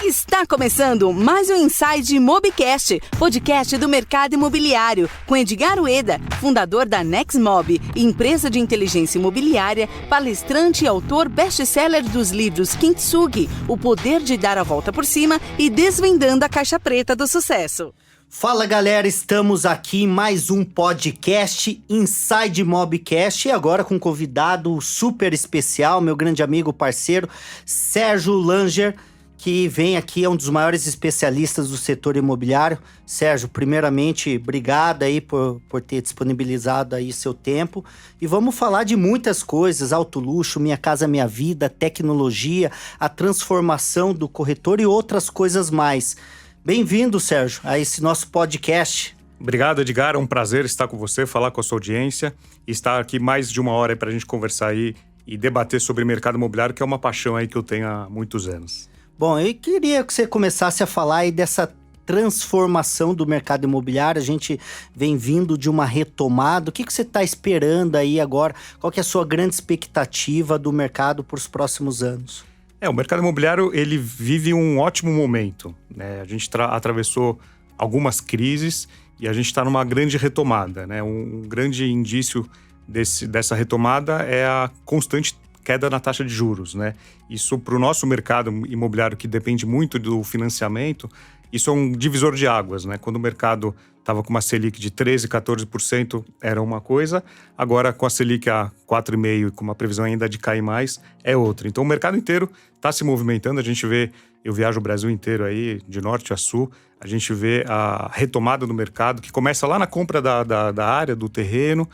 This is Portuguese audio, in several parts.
Está começando mais um Inside Mobcast, podcast do mercado imobiliário, com Edgar Ueda, fundador da Nexmob, empresa de inteligência imobiliária, palestrante e autor best-seller dos livros Kintsugi, O Poder de Dar a Volta por Cima e Desvendando a Caixa Preta do Sucesso. Fala galera, estamos aqui em mais um podcast Inside Mobcast e agora com um convidado super especial, meu grande amigo, parceiro, Sérgio Langer, que vem aqui, é um dos maiores especialistas do setor imobiliário. Sérgio, primeiramente, obrigado aí por ter disponibilizado aí seu tempo. E vamos falar de muitas coisas, alto luxo, Minha Casa Minha Vida, tecnologia, a transformação do corretor e outras coisas mais. Bem-vindo, Sérgio, a esse nosso podcast. Obrigado, Edgar. É um prazer estar com você, falar com a sua audiência e estar aqui mais de uma hora para a gente conversar aí e debater sobre mercado imobiliário, que é uma paixão aí que eu tenho há muitos anos. Bom, eu queria que você começasse a falar aí dessa transformação do mercado imobiliário. A gente vem vindo de uma retomada. O que você está esperando aí agora? Qual que é a sua grande expectativa do mercado para os próximos anos? O mercado imobiliário, ele vive um ótimo momento, né? A gente atravessou algumas crises e a gente está numa grande retomada, né? Um grande indício dessa retomada é a constante queda na taxa de juros, né? Isso, para o nosso mercado imobiliário, que depende muito do financiamento, isso é um divisor de águas, né? Quando o mercado estava com uma Selic de 13%, 14%, era uma coisa. Agora, com a Selic a 4,5% e com uma previsão ainda de cair mais, é outra. Então, o mercado inteiro está se movimentando. A gente vê, eu viajo o Brasil inteiro aí, de norte a sul, a gente vê a retomada do mercado, que começa lá na compra da área, do terreno,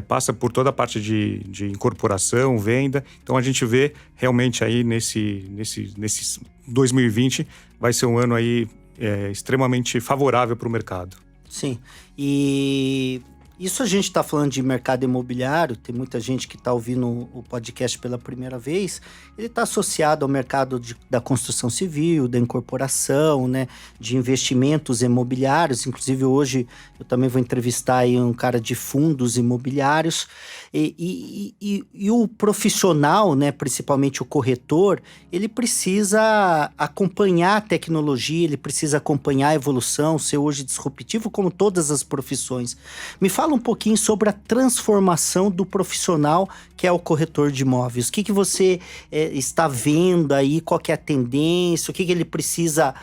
passa por toda a parte de incorporação, venda. Então, a gente vê realmente aí nesse 2020, vai ser um ano aí extremamente favorável para o mercado. Sim, e isso a gente está falando de mercado imobiliário, tem muita gente que está ouvindo o podcast pela primeira vez, ele está associado ao mercado da construção civil, da incorporação, né, de investimentos imobiliários. Inclusive hoje eu também vou entrevistar aí um cara de fundos imobiliários, e o profissional, né, principalmente o corretor, ele precisa acompanhar a tecnologia, ele precisa acompanhar a evolução, ser hoje disruptivo como todas as profissões. Me fala um pouquinho sobre a transformação do profissional que é o corretor de imóveis. O que você está vendo aí, qual que é a tendência, o que ele precisa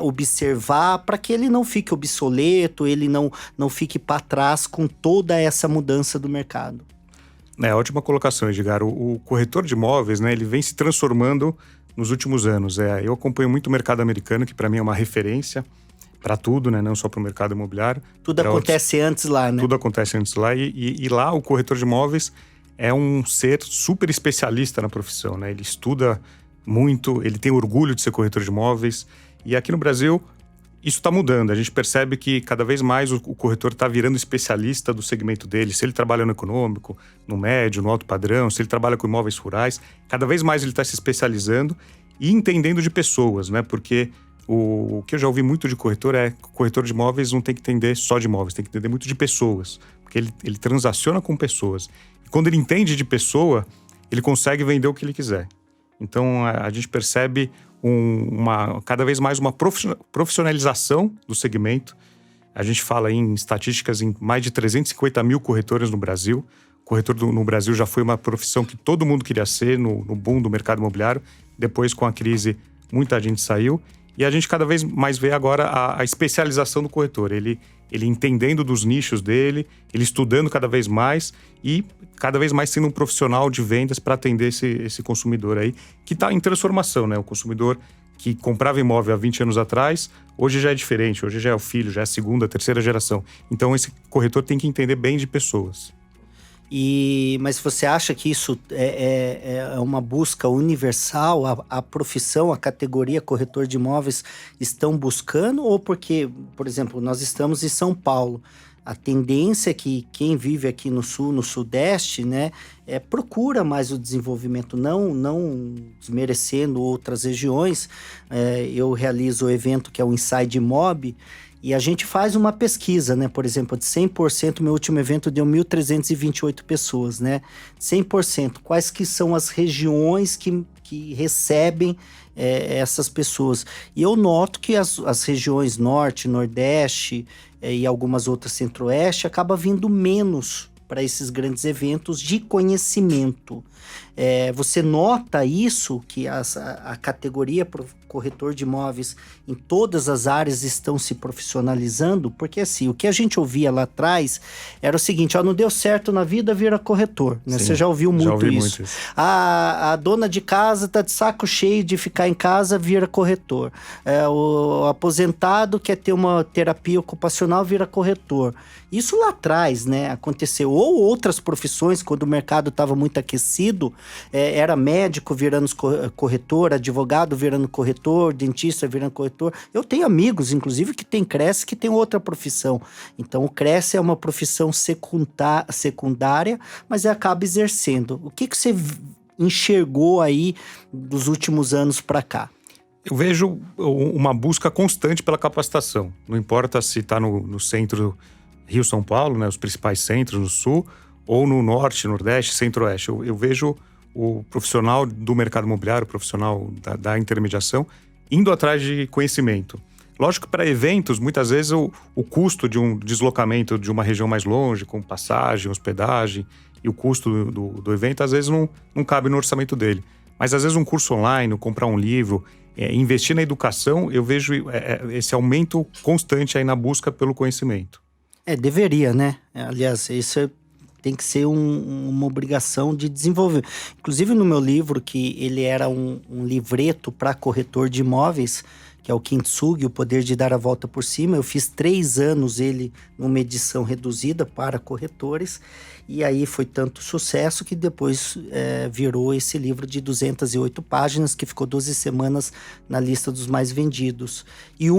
observar para que ele não fique obsoleto, ele não fique para trás com toda essa mudança do mercado. Ótima colocação, Edgar. O corretor de imóveis, né, ele vem se transformando nos últimos anos. Eu acompanho muito o mercado americano, que para mim é uma referência para tudo, né? Não só para o mercado imobiliário. Tudo acontece antes lá, né? Tudo acontece antes lá. E lá o corretor de imóveis é um ser super especialista na profissão, né? Ele estuda muito, ele tem orgulho de ser corretor de imóveis. E aqui no Brasil, isso está mudando. A gente percebe que cada vez mais o corretor está virando especialista do segmento dele. Se ele trabalha no econômico, no médio, no alto padrão, se ele trabalha com imóveis rurais, cada vez mais ele está se especializando e entendendo de pessoas, né? Porque o que eu já ouvi muito de corretor é que o corretor de imóveis não tem que entender só de imóveis, tem que entender muito de pessoas, porque ele transaciona com pessoas. E quando ele entende de pessoa, ele consegue vender o que ele quiser. Então, a gente percebe cada vez mais uma profissionalização do segmento. A gente fala em estatísticas em mais de 350 mil corretores no Brasil. Corretor no Brasil já foi uma profissão que todo mundo queria ser no boom do mercado imobiliário. Depois, com a crise, muita gente saiu. E a gente cada vez mais vê agora a especialização do corretor. Ele entendendo dos nichos dele, ele estudando cada vez mais e cada vez mais sendo um profissional de vendas para atender esse consumidor aí, que está em transformação, né? O consumidor que comprava imóvel há 20 anos atrás, hoje já é diferente, hoje já é o filho, já é a segunda, terceira geração. Então esse corretor tem que entender bem de pessoas. Mas você acha que isso é uma busca universal? A profissão, a categoria corretor de imóveis estão buscando? Ou porque, por exemplo, nós estamos em São Paulo, a tendência é que quem vive aqui no sul, no sudeste, né, procura mais o desenvolvimento, não desmerecendo outras regiões. Eu realizo o evento que é o Inside Mob, e a gente faz uma pesquisa, né? Por exemplo, de 100%, meu último evento deu 1.328 pessoas, né? 100%. Quais que são as regiões que recebem essas pessoas. E eu noto que as regiões norte, nordeste e algumas outras centro-oeste acaba vindo menos para esses grandes eventos de conhecimento. Você nota isso, que a categoria corretor de imóveis em todas as áreas estão se profissionalizando? Porque assim, o que a gente ouvia lá atrás era o seguinte: não deu certo na vida, vira corretor. Né? Você já ouviu muito isso. A dona de casa está de saco cheio de ficar em casa, vira corretor. O aposentado quer ter uma terapia ocupacional, vira corretor. Isso lá atrás, né, aconteceu. Ou outras profissões, quando o mercado estava muito aquecido, era médico virando corretor, advogado virando corretor, dentista virando corretor. Eu tenho amigos, inclusive, que tem Cresce, que tem outra profissão. Então, o Cresce é uma profissão secundária, mas acaba exercendo. O que você enxergou aí dos últimos anos para cá? Eu vejo uma busca constante pela capacitação. Não importa se está no centro Rio-São Paulo, né, os principais centros no sul, ou no norte, nordeste, centro-oeste. Eu vejo o profissional do mercado imobiliário, o profissional da intermediação, indo atrás de conhecimento. Lógico que para eventos, muitas vezes o custo de um deslocamento de uma região mais longe, com passagem, hospedagem, e o custo do evento, às vezes não cabe no orçamento dele. Mas às vezes um curso online, comprar um livro, investir na educação, eu vejo esse aumento constante aí na busca pelo conhecimento. Deveria, né? Aliás, isso tem que ser uma obrigação de desenvolver. Inclusive no meu livro, que ele era um livreto para corretor de imóveis, que é o Kintsugi, o poder de dar a volta por cima. Eu fiz 3 anos ele numa edição reduzida para corretores, e aí foi tanto sucesso que depois virou esse livro de 208 páginas, que ficou 12 semanas na lista dos mais vendidos. E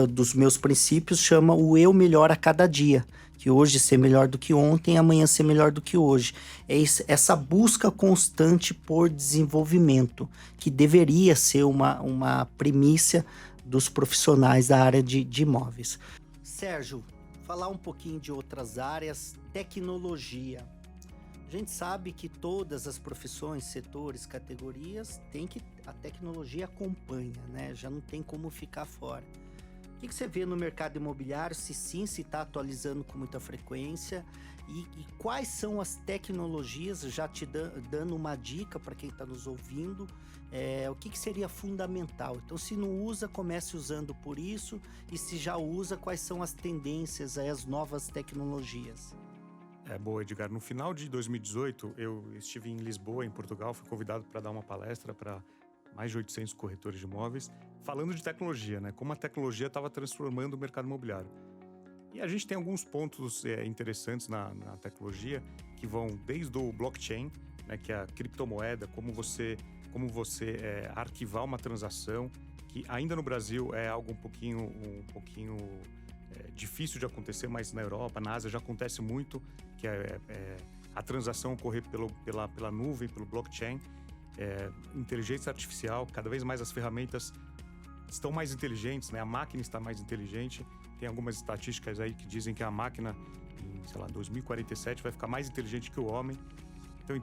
dos meus princípios chama o eu melhor a cada dia, que hoje ser melhor do que ontem, amanhã ser melhor do que hoje. É essa busca constante por desenvolvimento, que deveria ser uma primícia dos profissionais da área de imóveis. Sérgio, falar um pouquinho de outras áreas, tecnologia. A gente sabe que todas as profissões, setores, categorias, a tecnologia acompanha, né? Já não tem como ficar fora. O que você vê no mercado imobiliário, se está atualizando com muita frequência, e quais são as tecnologias, já te dando uma dica para quem está nos ouvindo, o que seria fundamental? Então, se não usa, comece usando por isso, e se já usa, quais são as tendências, as novas tecnologias? Boa, Edgar. No final de 2018, eu estive em Lisboa, em Portugal, fui convidado para dar uma palestra para mais de 800 corretores de imóveis, falando de tecnologia, né? Como a tecnologia estava transformando o mercado imobiliário. E a gente tem alguns pontos interessantes na tecnologia, que vão desde o blockchain, né, que é a criptomoeda, como você arquivar uma transação, que ainda no Brasil é algo um pouquinho difícil de acontecer, mas na Europa, na Ásia já acontece muito, que a transação ocorrer pela nuvem, pelo blockchain. Inteligência artificial, cada vez mais as ferramentas estão mais inteligentes, né? A máquina está mais inteligente. Tem algumas estatísticas aí que dizem que a máquina em, 2047 vai ficar mais inteligente que o homem. Então,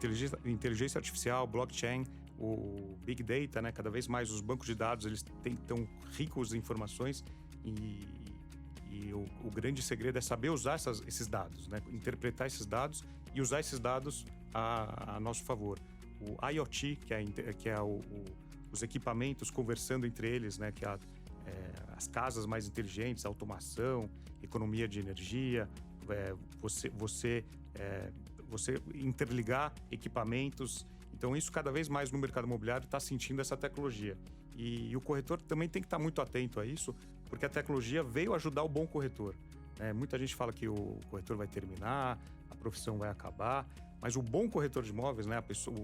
inteligência artificial, blockchain, o Big Data, né? Cada vez mais os bancos de dados, eles estão ricos em informações, e o grande segredo é saber usar esses dados, né? Interpretar esses dados e usar esses dados a nosso favor. O IoT, que é os equipamentos conversando entre eles, né? Que é as casas mais inteligentes, automação, economia de energia, você interligar equipamentos. Então, isso cada vez mais no mercado imobiliário está sentindo essa tecnologia. E o corretor também tem que estar muito atento a isso, porque a tecnologia veio ajudar o bom corretor. Muita gente fala que o corretor vai terminar, a profissão vai acabar, mas o bom corretor de imóveis, né, a pessoa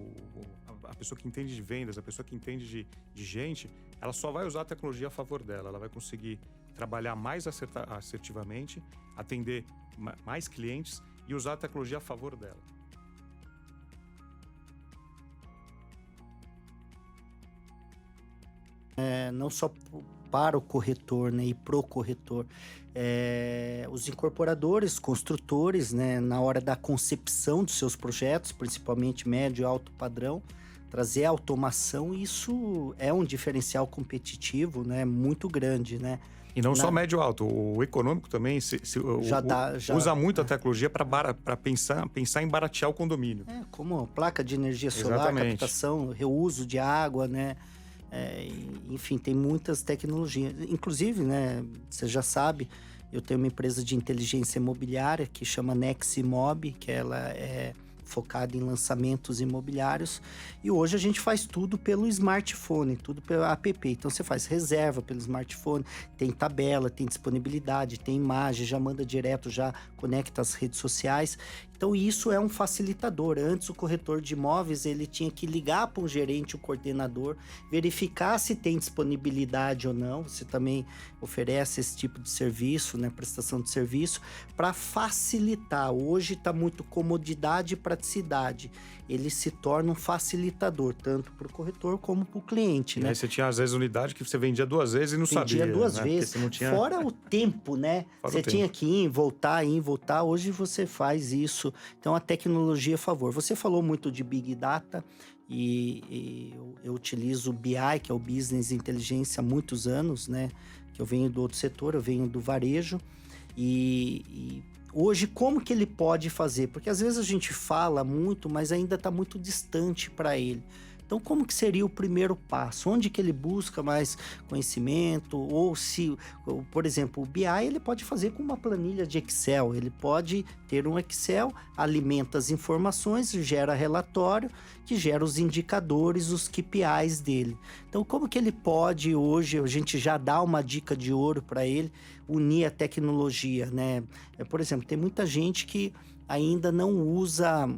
que entende de vendas, a pessoa que entende de gente, ela só vai usar a tecnologia a favor dela. Ela vai conseguir trabalhar mais assertivamente, atender mais clientes e usar a tecnologia a favor dela. Não só para o corretor, né, e pro corretor. Os incorporadores, construtores, né, na hora da concepção dos seus projetos, principalmente médio e alto padrão, trazer automação, isso é um diferencial competitivo, né, muito grande, né? E não só médio alto, o econômico também usa muito a tecnologia para pensar em baratear o condomínio. Como placa de energia solar, Exatamente. captação, reuso de água, né? Enfim, tem muitas tecnologias. Inclusive, né, você já sabe, eu tenho uma empresa de inteligência imobiliária que chama Neximob, que ela é focada em lançamentos imobiliários, e hoje a gente faz tudo pelo smartphone, tudo pelo app. Então você faz reserva pelo smartphone, tem tabela, tem disponibilidade, tem imagem, já manda direto, já conecta as redes sociais. Então isso é um facilitador. Antes o corretor de imóveis ele tinha que ligar para um gerente, o coordenador, verificar se tem disponibilidade ou não. Você também oferece esse tipo de serviço, né, prestação de serviço, para facilitar. Hoje está muito comodidade e praticidade. Ele se torna um facilitador, tanto para o corretor como para o cliente. Né? Aí você tinha às vezes unidade que você vendia 2 vezes e não sabia. Vendia 2 né? vezes, Você não tinha... fora o tempo, né? Você tinha que ir, voltar. Hoje você faz isso. Então a tecnologia é a favor. Você falou muito de Big Data e eu utilizo o BI, que é o Business Inteligência, há muitos anos, né? Que eu venho do outro setor, eu venho do varejo. E hoje, como que ele pode fazer? Porque às vezes a gente fala muito, mas ainda está muito distante para ele. Então, como que seria o primeiro passo? Onde que ele busca mais conhecimento? Ou se, por exemplo, o BI ele pode fazer com uma planilha de Excel. Ele pode ter um Excel, alimenta as informações, gera relatório, que gera os indicadores, os KPIs dele. Então, como que ele pode hoje, a gente já dá uma dica de ouro para ele, unir a tecnologia, né? Por exemplo, tem muita gente que ainda não usa...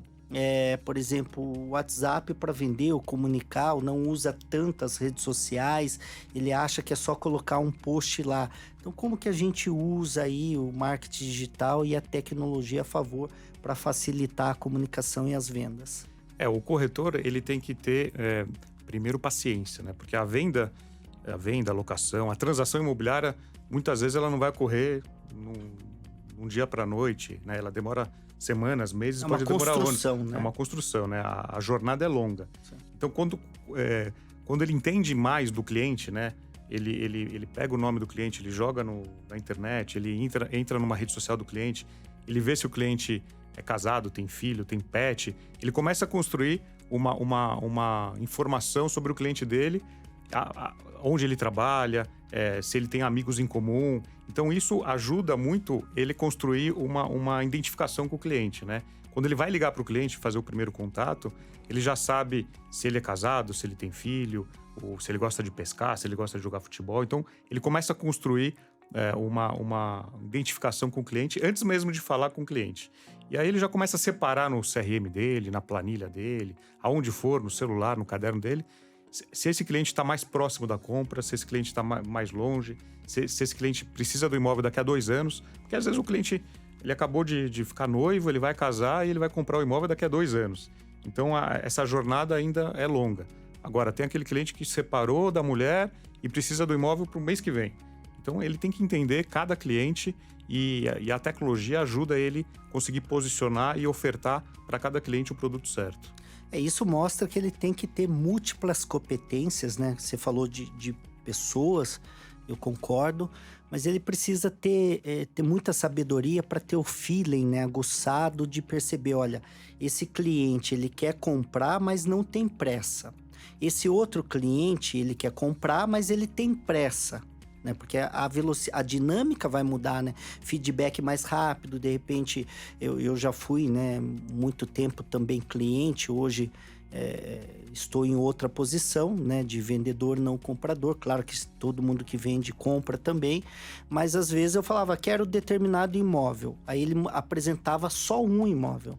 por exemplo, o WhatsApp para vender ou comunicar, ou não usa tantas redes sociais, ele acha que é só colocar um post lá. Então, como que a gente usa aí o marketing digital e a tecnologia a favor para facilitar a comunicação e as vendas? O corretor, ele tem que ter, primeiro, paciência, né? Porque a venda, a locação, a transação imobiliária, muitas vezes ela não vai ocorrer num dia para a noite, né? Ela demora semanas, meses, pode demorar anos. Né? É uma construção, né? A jornada é longa. Sim. Então, quando ele entende mais do cliente, né? Ele pega o nome do cliente, ele joga na internet, ele entra numa rede social do cliente, ele vê se o cliente é casado, tem filho, tem pet, ele começa a construir uma informação sobre o cliente dele, onde ele trabalha, se ele tem amigos em comum. Então isso ajuda muito ele construir uma identificação com o cliente, né? Quando ele vai ligar para o cliente fazer o primeiro contato, ele já sabe se ele é casado, se ele tem filho, ou se ele gosta de pescar, se ele gosta de jogar futebol. Então ele começa a construir uma identificação com o cliente antes mesmo de falar com o cliente. E aí ele já começa a separar no CRM dele, na planilha dele, aonde for, no celular, no caderno dele, se esse cliente está mais próximo da compra, se esse cliente está mais longe, se esse cliente precisa do imóvel daqui a 2 anos, porque às vezes o cliente ele acabou de ficar noivo, ele vai casar e ele vai comprar o imóvel daqui a 2 anos. Então essa jornada ainda é longa. Agora, tem aquele cliente que separou da mulher e precisa do imóvel para o mês que vem. Então ele tem que entender cada cliente e a tecnologia ajuda ele a conseguir posicionar e ofertar para cada cliente o produto certo. Isso mostra que ele tem que ter múltiplas competências, né? Você falou de pessoas, eu concordo, mas ele precisa ter muita sabedoria para ter o feeling, né? Aguçado de perceber, olha, esse cliente ele quer comprar, mas não tem pressa. Esse outro cliente ele quer comprar, mas ele tem pressa. Né? Porque a dinâmica vai mudar, né? Feedback mais rápido, de repente eu já fui, né, muito tempo também cliente, hoje estou em outra posição, né, de vendedor não comprador. Claro que todo mundo que vende compra também, mas às vezes eu falava, quero determinado imóvel, aí ele apresentava só um imóvel.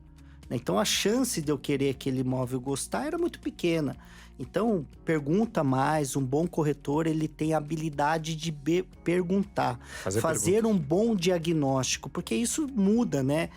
Então a chance de eu querer aquele imóvel gostar era muito pequena. Então, pergunta mais. Um bom corretor, ele tem a habilidade de perguntar, fazer um bom diagnóstico, porque isso muda, né?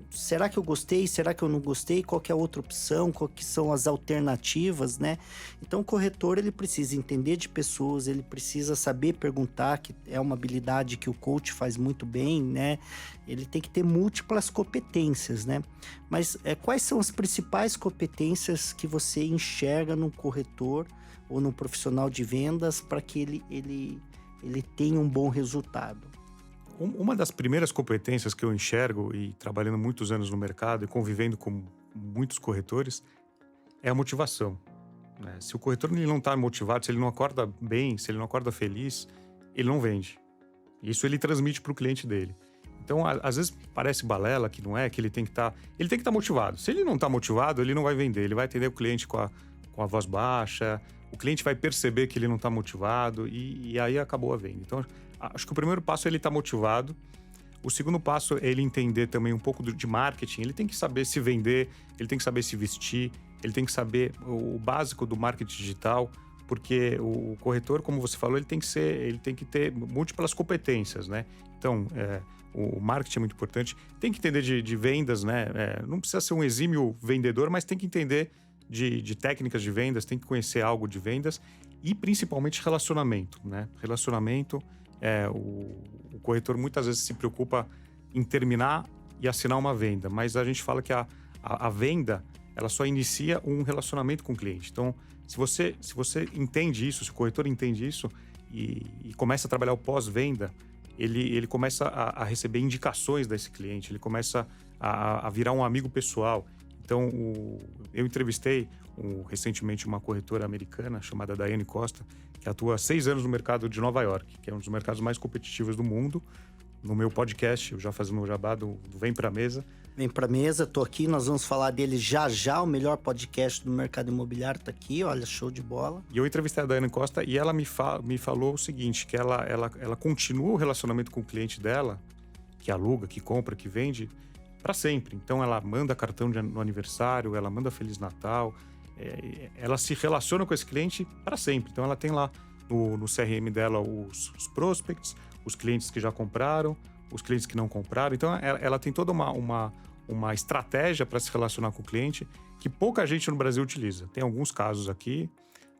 Será que eu gostei? Será que eu não gostei? Qual que é a outra opção? Qual que são as alternativas, né? Então, o corretor, ele precisa entender de pessoas, ele precisa saber perguntar, que é uma habilidade que o coach faz muito bem, né? Ele tem que ter múltiplas competências, né? Mas quais são as principais competências que você enxerga num corretor ou num profissional de vendas para que ele tenha um bom resultado? Uma das primeiras competências que eu enxergo, e trabalhando muitos anos no mercado e convivendo com muitos corretores, é a motivação, né? Se o corretor ele não está motivado, se ele não acorda bem, se ele não acorda feliz, ele não vende. Isso ele transmite para o cliente dele. Então, às vezes parece balela, que não é, que ele tem que estar motivado. Se ele não está motivado, ele não vai vender, ele vai atender o cliente com a voz baixa, o cliente vai perceber que ele não está motivado e aí acabou a venda. Então, acho que o primeiro passo é ele estar motivado. O segundo passo é ele entender também um pouco de marketing. Ele tem que saber se vender, ele tem que saber se vestir, ele tem que saber o básico do marketing digital, porque o corretor, como você falou, ele tem que ter múltiplas competências, né? Então, o marketing é muito importante. Tem que entender de vendas, né? Não precisa ser um exímio vendedor, mas tem que entender de técnicas de vendas, tem que conhecer algo de vendas e principalmente relacionamento, né? Relacionamento, o corretor muitas vezes se preocupa em terminar e assinar uma venda, mas a gente fala que a venda, ela só inicia um relacionamento com o cliente. Então, se você entende isso, se o corretor entende isso e começa a trabalhar o pós-venda, ele começa a receber indicações desse cliente, ele começa a virar um amigo pessoal. Então, eu entrevistei recentemente uma corretora americana chamada Daiane Costa, que atua há 6 anos no mercado de Nova York, que é um dos mercados mais competitivos do mundo. No meu podcast, eu já fazendo o jabá do Vem Pra Mesa. Vem Pra Mesa, tô aqui, nós vamos falar dele já, o melhor podcast do mercado imobiliário tá aqui, olha, show de bola. E eu entrevistei a Daiane Costa e ela me falou o seguinte, que ela continua o relacionamento com o cliente dela, que aluga, que compra, que vende, para sempre. Então ela manda cartão no aniversário, ela manda Feliz Natal, ela se relaciona com esse cliente para sempre. Então ela tem lá no CRM dela os prospects, os clientes que já compraram, os clientes que não compraram. Então ela tem toda uma estratégia para se relacionar com o cliente que pouca gente no Brasil utiliza. Tem alguns casos aqui,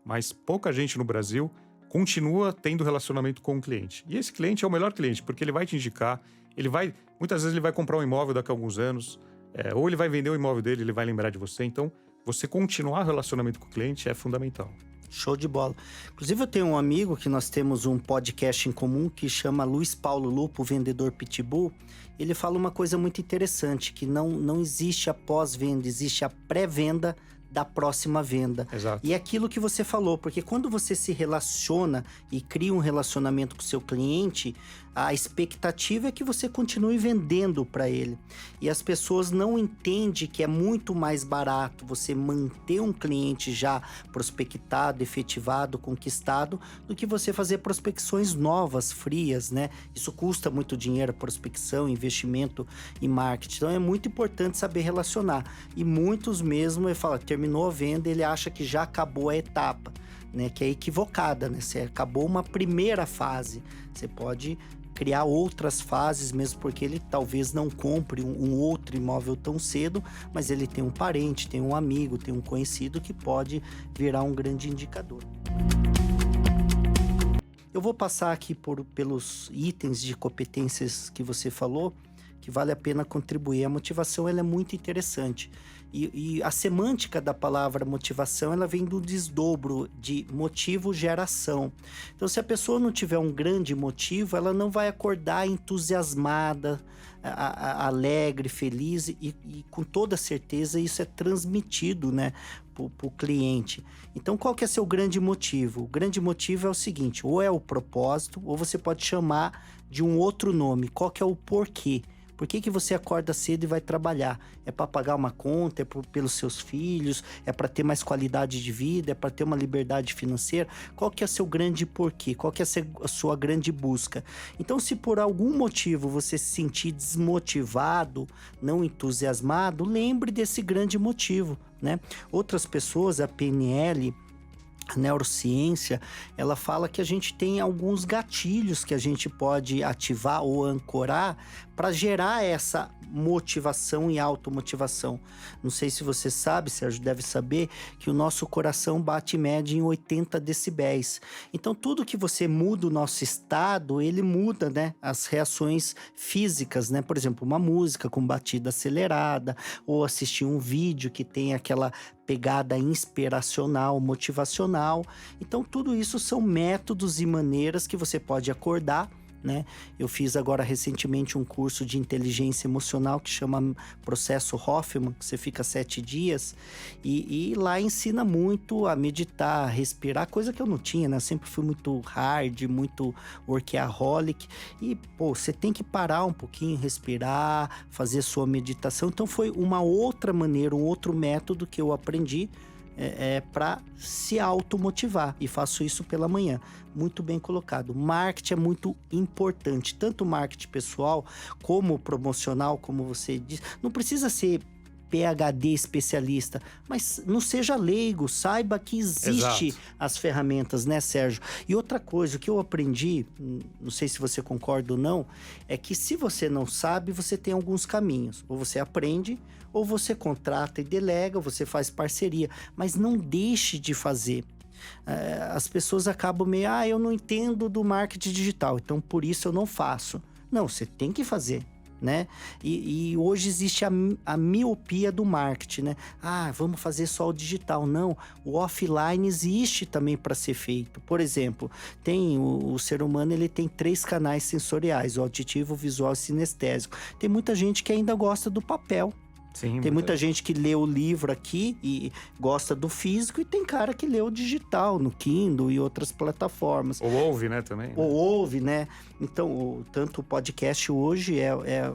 mas pouca gente no Brasil continua tendo relacionamento com o cliente. E esse cliente é o melhor cliente, porque ele vai te indicar, muitas vezes ele vai comprar um imóvel daqui a alguns anos, ou ele vai vender o imóvel dele, ele vai lembrar de você. Então, você continuar o relacionamento com o cliente é fundamental. Show de bola. Inclusive, eu tenho um amigo que nós temos um podcast em comum que chama Luiz Paulo Lupo, vendedor Pitbull. Ele fala uma coisa muito interessante, que não existe a pós-venda, existe a pré-venda da próxima venda. Exato. E é aquilo que você falou, porque quando você se relaciona e cria um relacionamento com o seu cliente, a expectativa é que você continue vendendo para ele. E as pessoas não entendem que é muito mais barato você manter um cliente já prospectado, efetivado, conquistado, do que você fazer prospecções novas, frias, né? Isso custa muito dinheiro, prospecção, investimento em marketing. Então é muito importante saber relacionar. E muitos mesmo, ele fala, terminou a venda, ele acha que já acabou a etapa, né? Que é equivocada, né? Você acabou uma primeira fase. Você pode criar outras fases, mesmo porque ele talvez não compre um outro imóvel tão cedo, mas ele tem um parente, tem um amigo, tem um conhecido que pode virar um grande indicador. Eu vou passar aqui pelos itens de competências que você falou, que vale a pena contribuir. A motivação ela é muito interessante. E a semântica da palavra motivação, ela vem do desdobro de motivo gera ação. Então, se a pessoa não tiver um grande motivo, ela não vai acordar entusiasmada, alegre, feliz, e com toda certeza isso é transmitido, né, para o cliente. Então, qual que é seu grande motivo? O grande motivo é o seguinte, ou é o propósito, ou você pode chamar de um outro nome. Qual que é o porquê? Por que você acorda cedo e vai trabalhar? É para pagar uma conta? É pelos seus filhos? É para ter mais qualidade de vida? É para ter uma liberdade financeira? Qual que é o seu grande porquê? Qual que é a sua grande busca? Então, se por algum motivo você se sentir desmotivado, não entusiasmado, lembre desse grande motivo, né? Outras pessoas, a PNL, a neurociência, ela fala que a gente tem alguns gatilhos que a gente pode ativar ou ancorar para gerar essa motivação e automotivação. Não sei se você sabe, Sérgio deve saber, que o nosso coração bate em média em 80 decibéis. Então, tudo que você muda o nosso estado, ele muda, né, as reações físicas, né? Por exemplo, uma música com batida acelerada, ou assistir um vídeo que tem aquela pegada inspiracional, motivacional. Então, tudo isso são métodos e maneiras que você pode acordar, né? Eu fiz agora recentemente um curso de inteligência emocional que chama Processo Hoffman, que você fica 7 dias e lá ensina muito a meditar, a respirar, coisa que eu não tinha, né? Eu sempre fui muito hard, muito workaholic e, você tem que parar um pouquinho, respirar, fazer sua meditação. Então foi uma outra maneira, um outro método que eu aprendi para se automotivar, e faço isso pela manhã. Muito bem colocado. Marketing é muito importante, tanto marketing pessoal como promocional, como você diz. Não precisa ser PhD especialista, mas não seja leigo, saiba que existe as ferramentas, né, Sérgio? E outra coisa, o que eu aprendi, não sei se você concorda ou não, é que se você não sabe, você tem alguns caminhos. Ou você aprende, ou você contrata e delega, você faz parceria, mas não deixe de fazer. As pessoas acabam meio, eu não entendo do marketing digital, então por isso eu não faço. Não, você tem que fazer, né? E hoje existe a miopia do marketing, né? Vamos fazer só o digital. Não, o offline existe também para ser feito. Por exemplo, o ser humano, ele tem 3 canais sensoriais: o auditivo, o visual e o sinestésico. Tem muita gente que ainda gosta do papel. Sim, tem muita gente que lê o livro aqui e gosta do físico, e tem cara que lê o digital no Kindle e outras plataformas. Ou ouve, né, também. Ou ouve, né? Então, tanto o podcast hoje é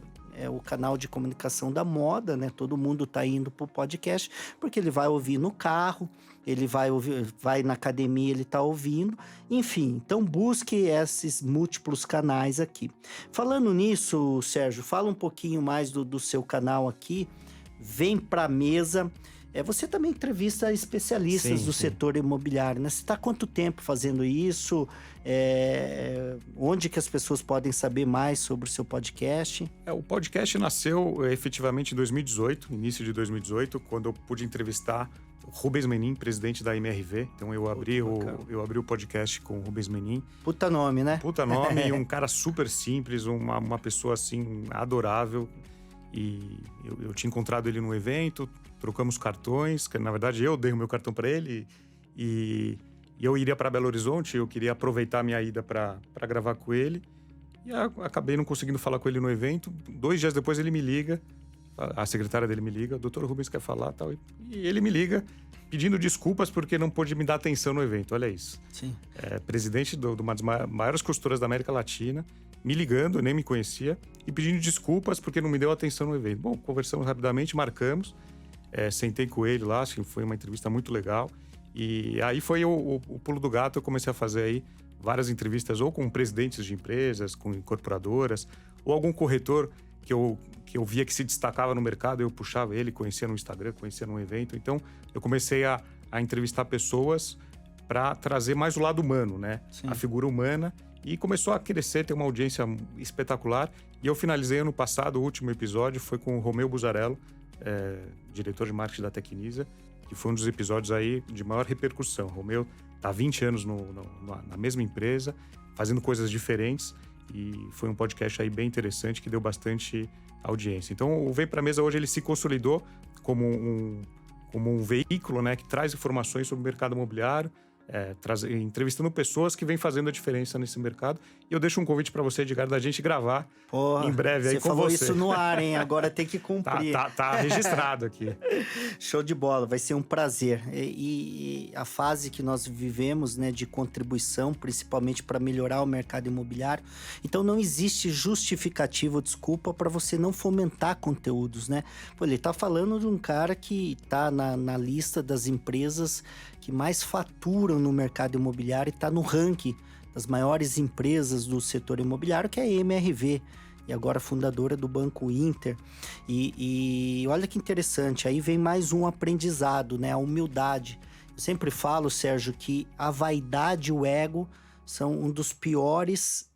o canal de comunicação da moda, né? Todo mundo tá indo pro podcast, porque ele vai ouvir no carro, ele vai ouvir, vai na academia, ele tá ouvindo. Enfim, então busque esses múltiplos canais aqui. Falando nisso, Sérgio, fala um pouquinho mais do seu canal aqui. Vem pra mesa. Você também entrevista especialistas do setor imobiliário, né? Você está há quanto tempo fazendo isso? Onde que as pessoas podem saber mais sobre o seu podcast? O podcast nasceu efetivamente em 2018, início de 2018, quando eu pude entrevistar o Rubens Menin, presidente da MRV. Então eu abri o podcast com o Rubens Menin. Puta nome, né? Puta nome, e um cara super simples, uma pessoa assim adorável. E eu tinha encontrado ele num evento, trocamos cartões, que na verdade eu dei o meu cartão para ele, e eu iria para Belo Horizonte, eu queria aproveitar a minha ida para gravar com ele, e acabei não conseguindo falar com ele no evento. 2 dias depois ele me liga, a secretária dele me liga: Dr. Rubens quer falar, tal, e ele me liga pedindo desculpas porque não pôde me dar atenção no evento. Olha isso. Sim. Presidente de uma das maiores costuras da América Latina, me ligando, nem me conhecia, e pedindo desculpas porque não me deu atenção no evento. Bom, conversamos rapidamente, marcamos, sentei com ele lá, acho que foi uma entrevista muito legal, e aí foi o pulo do gato. Eu comecei a fazer aí várias entrevistas, ou com presidentes de empresas, com incorporadoras, ou algum corretor que eu via que se destacava no mercado, eu puxava ele, conhecia no Instagram, conhecia num evento. Então eu comecei a entrevistar pessoas para trazer mais o lado humano, né? Sim. A figura humana. E começou a crescer, ter uma audiência espetacular. E eu finalizei ano passado, o último episódio foi com o Romeu Buzarello, diretor de marketing da Tecnisa, que foi um dos episódios aí de maior repercussão. O Romeu está há 20 anos na mesma empresa, fazendo coisas diferentes, e foi um podcast aí bem interessante, que deu bastante audiência. Então o Vem Pra Mesa hoje ele se consolidou como um veículo, né, que traz informações sobre o mercado imobiliário, entrevistando pessoas que vêm fazendo a diferença nesse mercado. E eu deixo um convite para você, Edgar, da gente gravar em breve aí com você. Você falou isso no ar, hein? Agora tem que cumprir. Tá registrado aqui. Show de bola, vai ser um prazer. E a fase que nós vivemos, né, de contribuição, principalmente para melhorar o mercado imobiliário, então não existe justificativa ou desculpa para você não fomentar conteúdos, né? Pô, ele tá falando de um cara que tá na lista das empresas que mais faturam no mercado imobiliário e está no ranking das maiores empresas do setor imobiliário, que é a MRV, e agora fundadora do Banco Inter. E olha que interessante, aí vem mais um aprendizado, né? A humildade. Eu sempre falo, Sérgio, que a vaidade e o ego são um dos piores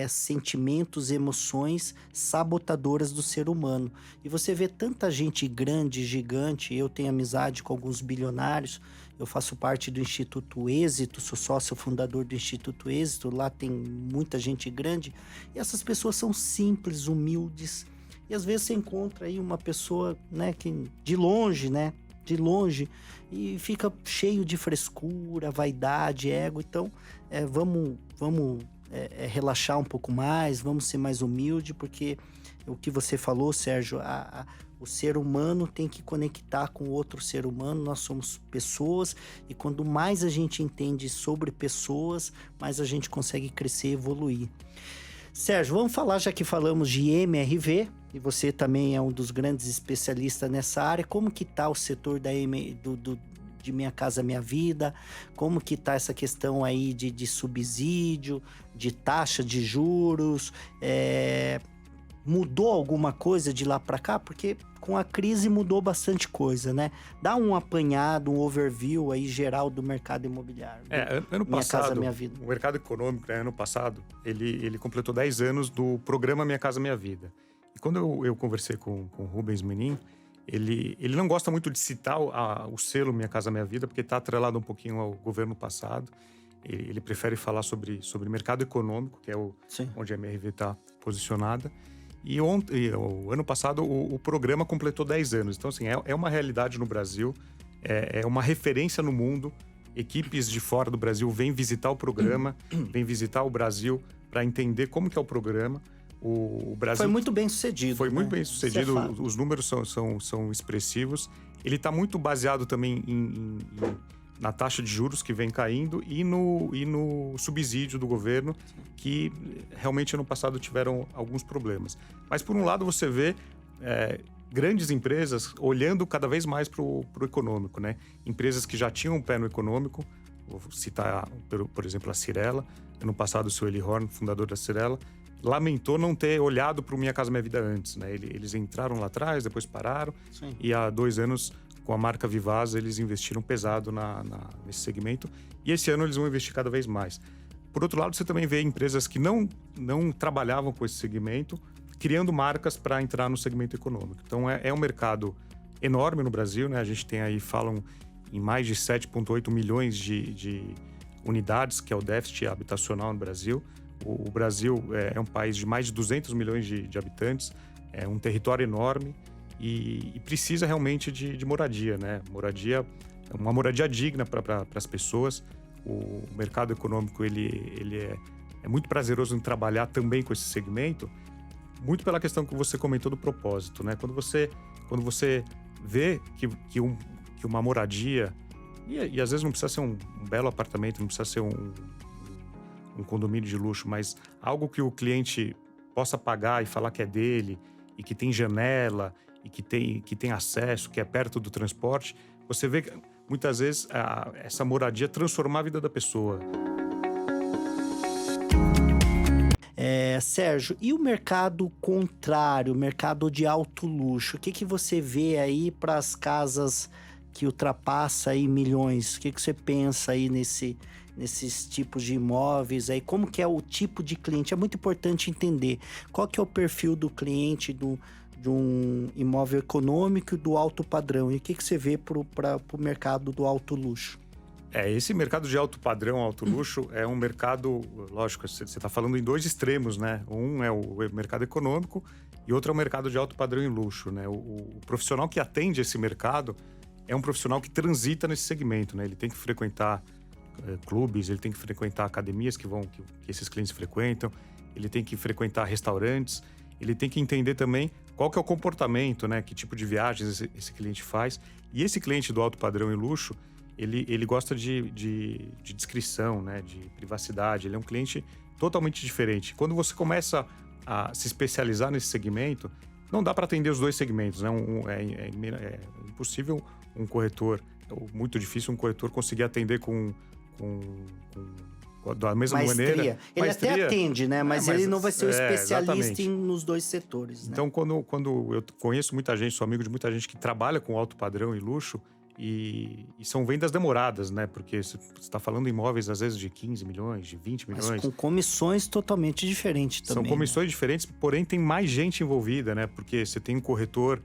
sentimentos, emoções sabotadoras do ser humano. E você vê tanta gente grande, gigante, eu tenho amizade com alguns bilionários, eu faço parte do Instituto Êxito, sou sócio fundador do Instituto Êxito, lá tem muita gente grande, e essas pessoas são simples, humildes, e às vezes você encontra aí uma pessoa, né, que de longe, e fica cheio de frescura, vaidade, ego. Então, vamos relaxar um pouco mais, vamos ser mais humilde, porque o que você falou, Sérgio, o ser humano tem que conectar com outro ser humano, nós somos pessoas, e quanto mais a gente entende sobre pessoas, mais a gente consegue crescer e evoluir. Sérgio, vamos falar, já que falamos de MRV, e você também é um dos grandes especialistas nessa área, como que está o setor de Minha Casa Minha Vida, como que está essa questão aí de subsídio, de taxa de juros, mudou alguma coisa de lá para cá? Porque com a crise mudou bastante coisa, né? Dá um apanhado, um overview aí geral do mercado imobiliário. Ano Minha passado, Casa Minha Vida. O mercado econômico, né, ano passado, ele completou 10 anos do programa Minha Casa Minha Vida. E quando eu conversei com o Rubens Menin, ele não gosta muito de citar o selo Minha Casa Minha Vida, porque está atrelado um pouquinho ao governo passado. Ele prefere falar sobre mercado econômico, que é onde a MRV está posicionada. E o ano passado o programa completou 10 anos. Então, assim, é uma realidade no Brasil, é uma referência no mundo. Equipes de fora do Brasil vêm visitar o programa, vêm visitar o Brasil para entender como que é o programa. O Brasil foi muito bem sucedido. Foi muito bem sucedido, os números são expressivos. Ele está muito baseado também na taxa de juros que vem caindo e no subsídio do governo, que realmente ano passado tiveram alguns problemas. Mas por um lado você vê grandes empresas olhando cada vez mais para o econômico, né? Empresas que já tinham um pé no econômico, vou citar, por exemplo, a Cyrela. Ano passado o seu Eli Horn, fundador da Cyrela, lamentou não ter olhado para o Minha Casa Minha Vida antes, né? Eles entraram lá atrás, depois pararam. Sim. E há 2 anos, com a marca Vivaz, eles investiram pesado nesse segmento. E esse ano eles vão investir cada vez mais. Por outro lado, você também vê empresas que não trabalhavam com esse segmento, criando marcas para entrar no segmento econômico. Então é um mercado enorme no Brasil, né? A gente tem aí, falam em mais de 7,8 milhões de unidades, que é o déficit habitacional no Brasil. O Brasil é um país de mais de 200 milhões de habitantes, é um território enorme e precisa realmente de moradia, né? Uma moradia digna para as pessoas. O mercado econômico ele é muito prazeroso em trabalhar também com esse segmento, muito pela questão que você comentou do propósito, né? Quando você vê que uma moradia, e às vezes não precisa ser um belo apartamento, não precisa ser um condomínio de luxo, mas algo que o cliente possa pagar e falar que é dele, e que tem janela, e que tem acesso, que é perto do transporte, você vê que muitas vezes essa moradia transformar a vida da pessoa. Sérgio, e o mercado contrário, o mercado de alto luxo? O que você vê aí para as casas que ultrapassa aí milhões? O que você pensa aí nesses tipos de imóveis aí? Como que é o tipo de cliente? É muito importante entender qual que é o perfil do cliente de um imóvel econômico e do alto padrão. E o que você vê para o mercado do alto luxo? Esse mercado de alto padrão, alto luxo, é um mercado, lógico, você está falando em 2 extremos, né? Um é o mercado econômico e outro é o mercado de alto padrão e luxo, né? O profissional que atende esse mercado é um profissional que transita nesse segmento, né? Ele tem que frequentar clubes, ele tem que frequentar academias que esses clientes frequentam, ele tem que frequentar restaurantes, ele tem que entender também qual que é o comportamento, né? Que tipo de viagens esse cliente faz. E esse cliente do alto padrão e luxo, ele gosta de discrição, né? De privacidade. Ele é um cliente totalmente diferente. Quando você começa a se especializar nesse segmento, não dá para atender os dois segmentos, né? É impossível um corretor, muito difícil um corretor conseguir atender da mesma maneira. Ele até atende, né? Mas ele não vai ser o especialista nos dois setores. Né? Então, quando eu conheço muita gente, sou amigo de muita gente que trabalha com alto padrão e luxo, e são vendas demoradas, né? Porque você está falando em imóveis, às vezes, de 15 milhões, de 20 milhões. Mas com comissões totalmente diferentes também. São comissões diferentes, porém tem mais gente envolvida, né? Porque você tem um corretor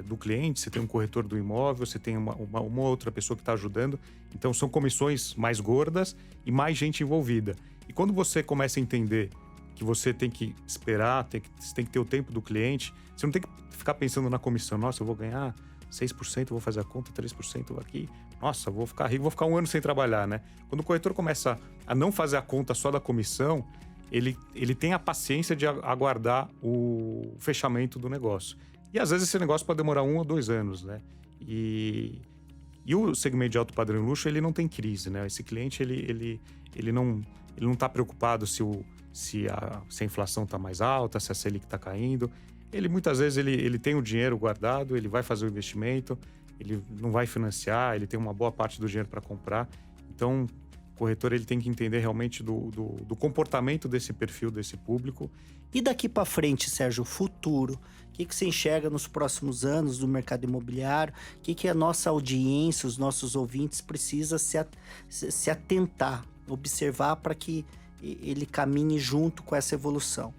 do cliente, você tem um corretor do imóvel, você tem uma outra pessoa que está ajudando. Então, são comissões mais gordas e mais gente envolvida. E quando você começa a entender que você tem que esperar, você tem que ter o tempo do cliente, você não tem que ficar pensando na comissão. Nossa, eu vou ganhar 6%, vou fazer a conta, 3% aqui. Nossa, vou ficar rico, vou ficar um ano sem trabalhar, né? Quando o corretor começa a não fazer a conta só da comissão, ele tem a paciência de aguardar o fechamento do negócio. E às vezes esse negócio pode demorar 1 ou 2 anos, né? E o segmento de alto padrão e luxo, ele não tem crise, né? Esse cliente, ele não está preocupado se a inflação está mais alta, se a Selic está caindo. Ele muitas vezes ele tem o dinheiro guardado, ele vai fazer o investimento, ele não vai financiar, ele tem uma boa parte do dinheiro para comprar. Então, o corretor ele tem que entender realmente do comportamento desse perfil, desse público. E daqui para frente, Sérgio, o futuro? O que você enxerga nos próximos anos do mercado imobiliário? O que a nossa audiência, os nossos ouvintes precisam se atentar, observar para que ele caminhe junto com essa evolução?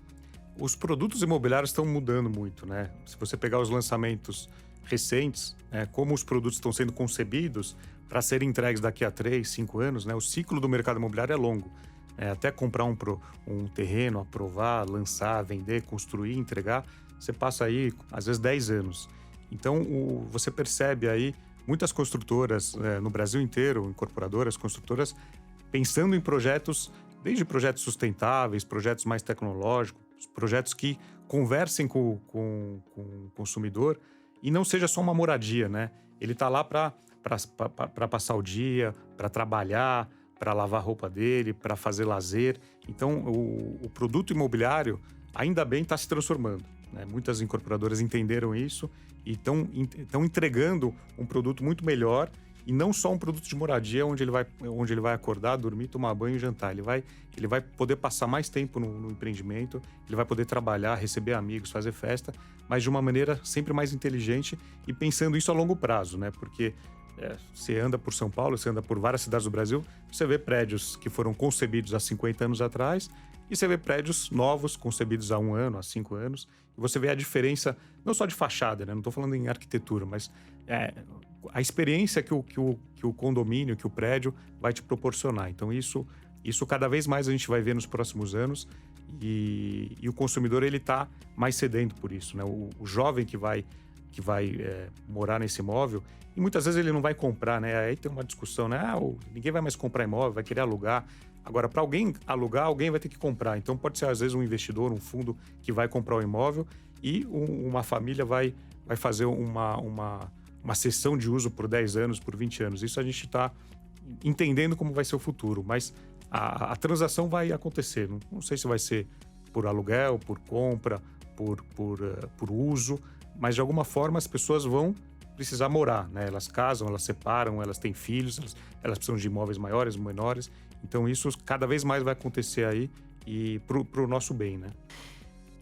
Os produtos imobiliários estão mudando muito, né? Se você pegar os lançamentos recentes, como os produtos estão sendo concebidos para serem entregues daqui a 3, 5 anos, né? O ciclo do mercado imobiliário é longo. Até comprar um terreno, aprovar, lançar, vender, construir, entregar, você passa aí, às vezes, 10 anos. Então, você percebe aí muitas construtoras no Brasil inteiro, incorporadoras, construtoras, pensando em projetos, desde projetos sustentáveis, projetos mais tecnológicos, projetos que conversem com o consumidor e não seja só uma moradia, né? Ele está lá para passar o dia, para trabalhar, para lavar a roupa dele, para fazer lazer. Então, o produto imobiliário, ainda bem, está se transformando, né? Muitas incorporadoras entenderam isso e estão entregando um produto muito melhor. E não só um produto de moradia onde ele vai acordar, dormir, tomar banho e jantar. Ele vai poder passar mais tempo no empreendimento, ele vai poder trabalhar, receber amigos, fazer festa, mas de uma maneira sempre mais inteligente e pensando isso a longo prazo, né? Porque você anda por São Paulo, você anda por várias cidades do Brasil, você vê prédios que foram concebidos há 50 anos atrás e você vê prédios novos, concebidos há 1 ano, há 5 anos, e você vê a diferença, não só de fachada, né? Não estou falando em arquitetura, mas a experiência que o condomínio, que o prédio vai te proporcionar. Então isso cada vez mais a gente vai ver nos próximos anos e o consumidor ele está mais sedento por isso, né? O jovem que vai morar nesse imóvel, e muitas vezes ele não vai comprar, né? Aí tem uma discussão, né? Ninguém vai mais comprar imóvel, vai querer alugar. Agora, para alguém alugar, alguém vai ter que comprar. Então pode ser às vezes um investidor, um fundo que vai comprar o imóvel e uma família vai fazer uma cessão de uso por 10 anos, por 20 anos. Isso a gente está entendendo como vai ser o futuro, mas a transação vai acontecer. Não sei se vai ser por aluguel, por compra, por uso, mas de alguma forma as pessoas vão precisar morar, né? Elas casam, elas separam, elas têm filhos, elas precisam de imóveis maiores, menores. Então isso cada vez mais vai acontecer aí e pro nosso bem, né?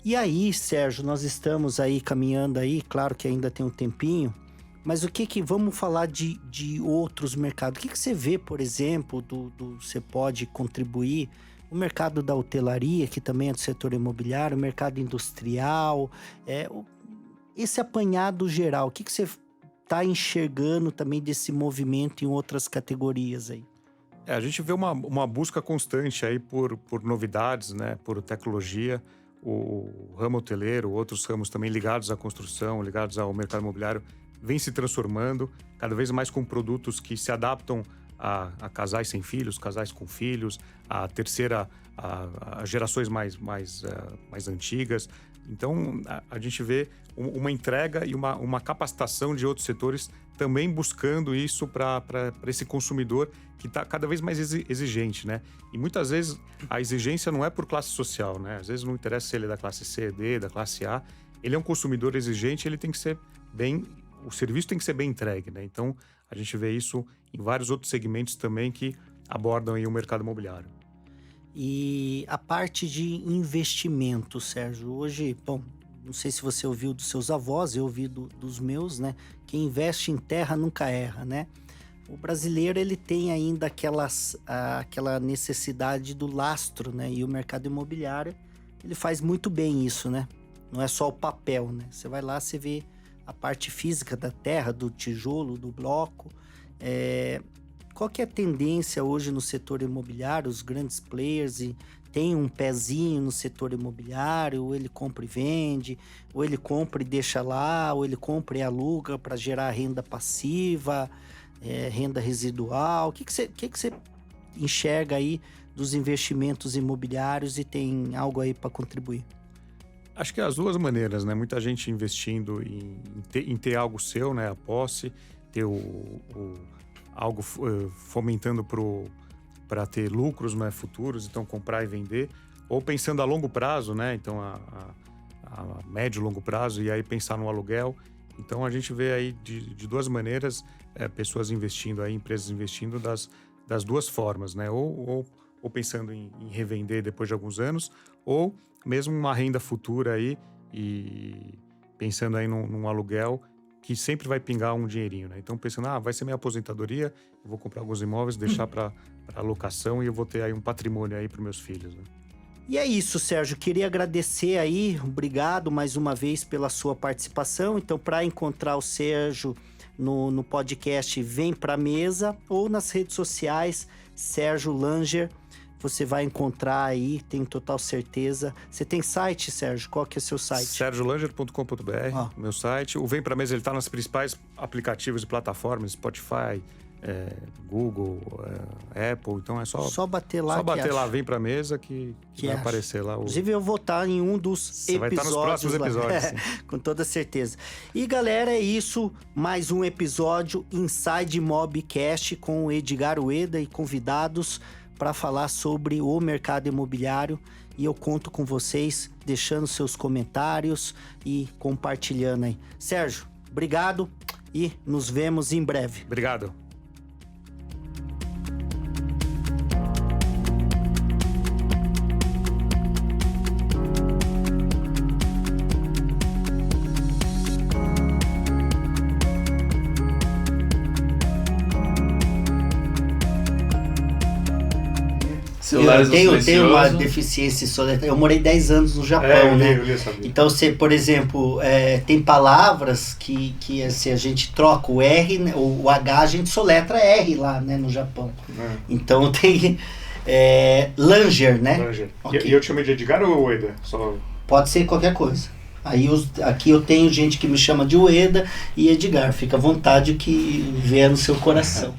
E aí, Sérgio, nós estamos aí caminhando aí, claro que ainda tem um tempinho, mas vamos falar de outros mercados. O que você vê, por exemplo, você pode contribuir, o mercado da hotelaria, que também é do setor imobiliário, o mercado industrial, esse apanhado geral, o que você está enxergando também desse movimento em outras categorias aí? A gente vê uma busca constante aí por novidades, né, por tecnologia. O ramo hoteleiro, outros ramos também ligados à construção, ligados ao mercado imobiliário, vem se transformando cada vez mais com produtos que se adaptam a casais sem filhos, casais com filhos, a terceira, a gerações mais antigas. Então, a gente vê uma entrega e uma capacitação de outros setores também buscando isso para esse consumidor que está cada vez mais exigente, né? E muitas vezes a exigência não é por classe social, né? Às vezes não interessa se ele é da classe C, D, da classe A. Ele é um consumidor exigente, ele tem que ser o serviço tem que ser bem entregue, né? Então, a gente vê isso em vários outros segmentos também que abordam aí o mercado imobiliário. E a parte de investimento, Sérgio, hoje, bom, não sei se você ouviu dos seus avós, eu ouvi dos meus, né? Quem investe em terra nunca erra, né? O brasileiro, ele tem ainda aquela necessidade do lastro, né? E o mercado imobiliário, ele faz muito bem isso, né? Não é só o papel, né? Você vai lá, você vê a parte física da terra, do tijolo, do bloco. Qual que é a tendência hoje no setor imobiliário? Os grandes players têm um pezinho no setor imobiliário, ou ele compra e vende, ou ele compra e deixa lá, ou ele compra e aluga para gerar renda passiva, renda residual. O que você enxerga aí dos investimentos imobiliários e tem algo aí para contribuir? Acho que é as duas maneiras, né? Muita gente investindo em ter algo seu, né? A posse, ter algo fomentando para ter lucros, né, futuros, então comprar e vender, ou pensando a longo prazo, né? Então a médio e longo prazo, e aí pensar no aluguel. Então a gente vê aí de duas maneiras, pessoas investindo aí, empresas investindo das duas formas, né? Ou pensando em revender depois de alguns anos, ou mesmo uma renda futura aí e pensando aí num aluguel que sempre vai pingar um dinheirinho, né? Então pensando, vai ser minha aposentadoria, eu vou comprar alguns imóveis, deixar para alocação e eu vou ter aí um patrimônio aí para meus filhos, né? E é isso, Sérgio. Queria agradecer aí, obrigado mais uma vez pela sua participação. Então, para encontrar o Sérgio no podcast Vem Pra Mesa ou nas redes sociais, Sérgio Langer, você vai encontrar aí, tenho total certeza. Você tem site, Sérgio? Qual que é o seu site? sergiolanger.com.br, meu site. O Vem Pra Mesa, ele tá nos principais aplicativos e plataformas, Spotify, Google, Apple, então é só bater lá. Só bater lá, Vem Pra Mesa que vai aparecer lá. Inclusive eu vou estar em um dos episódios. Vai estar nos próximos episódios. Com toda certeza. E galera, é isso. Mais um episódio Inside Mobcast com o Edgar Ueda e convidados para falar sobre o mercado imobiliário. E eu conto com vocês deixando seus comentários e compartilhando aí. Sérgio, obrigado e nos vemos em breve. Obrigado. Eu tenho uma deficiência soletra. Eu morei 10 anos no Japão, né? Então, você, por exemplo, tem palavras que assim, a gente troca o R, né? O H a gente soletra R lá, né, no Japão. Então tem Langer, né? Langer. Okay. E eu te chamei de Edgar ou Ueda? Pode ser qualquer coisa. Aí aqui eu tenho gente que me chama de Ueda e Edgar. Fica à vontade que vier no seu coração.